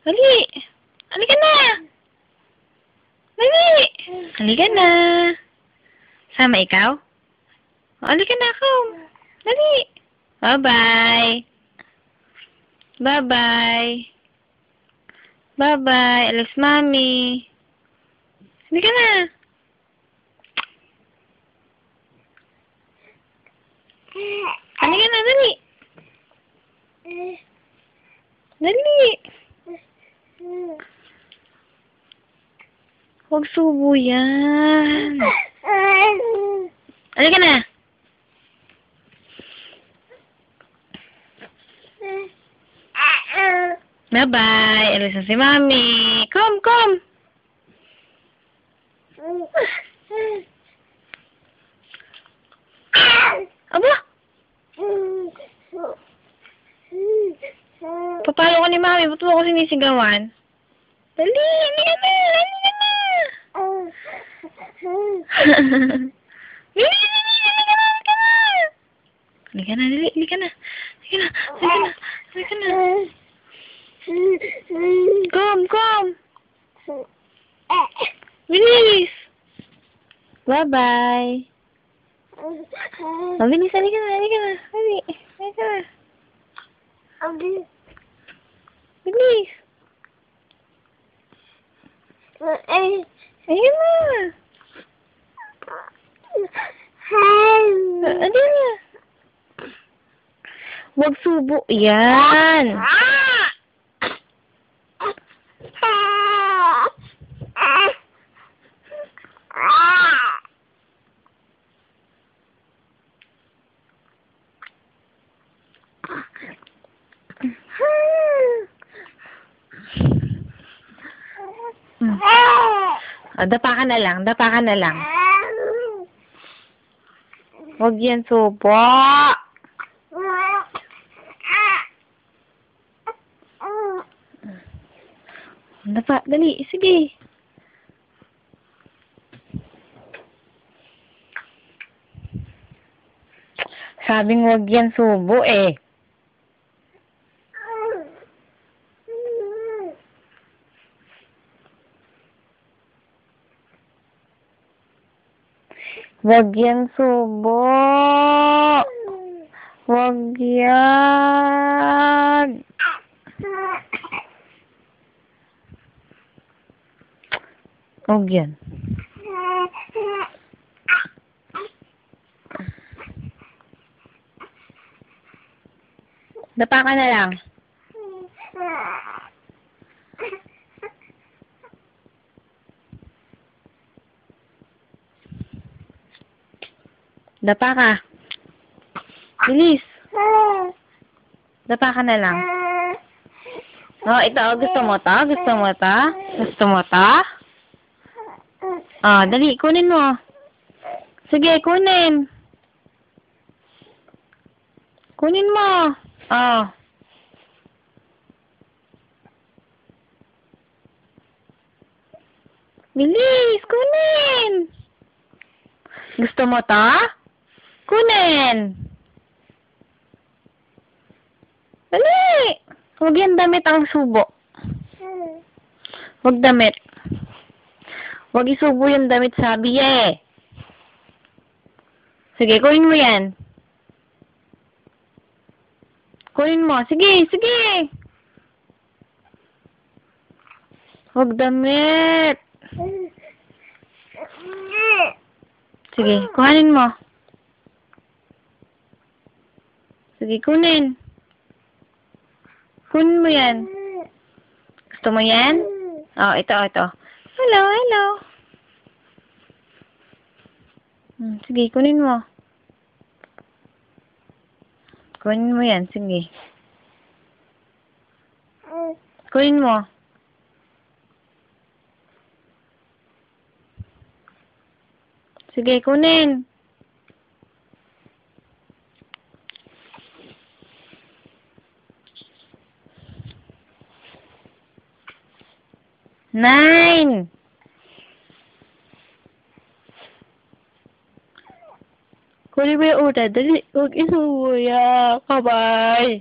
Dali. Halika na. Dali. Halika na. Sama ikaw? O, halika na ako. Dali. Bye-bye. Bye-bye. Bye-bye. Alas, mami. Halika na. Halika na, dali. Dali. Huwag subo yan. Halika na. Bye-bye. Alis na si mami. Come. Aba! Papalo ko ni mami. Ba't mo ako sinisigawan? Dali! Halika na! Halika na! Halika na! Dali! Halika na! Halika na! Halika na! Come! Bilis! Bye-bye! Bilis! Halika na! Halika na! Halika na! Bilis! Ayun na! Ano na? Huwag subo. Yan! Dapa ka na lang. Huwag yan subo. Dapa, dali, sige. Sabing huwag yan subo eh. Huwag yan subo. Huwag yan. Huwag yan. Dapa ka na lang. Dapa ka. Bilis. Dapa ka na lang. Oh, ito. Gusto mo ta? Gusto mo ta? Oh, dali. Kunin mo. Sige, kunin. Kunin mo. Oh. Bilis. Kunin. Gusto mo ta? Kunin. Dali. Huwag yan damit ang subo. Huwag damit. Huwag isubo yung damit sabi eh. Sige, kunin mo yan. Kunin mo. Sige. Huwag damit. Sige, kuhanin mo. Sige, kunin. Kunin mo yan. Gusto mo yan? Oh, ito. Hello. Sige, kunin mo. Kunin mo yan, sige. Kunin mo. Sige, kunin. Nine. Kunin mo yung uta. Dali. Huwag isubo ya. Kabay.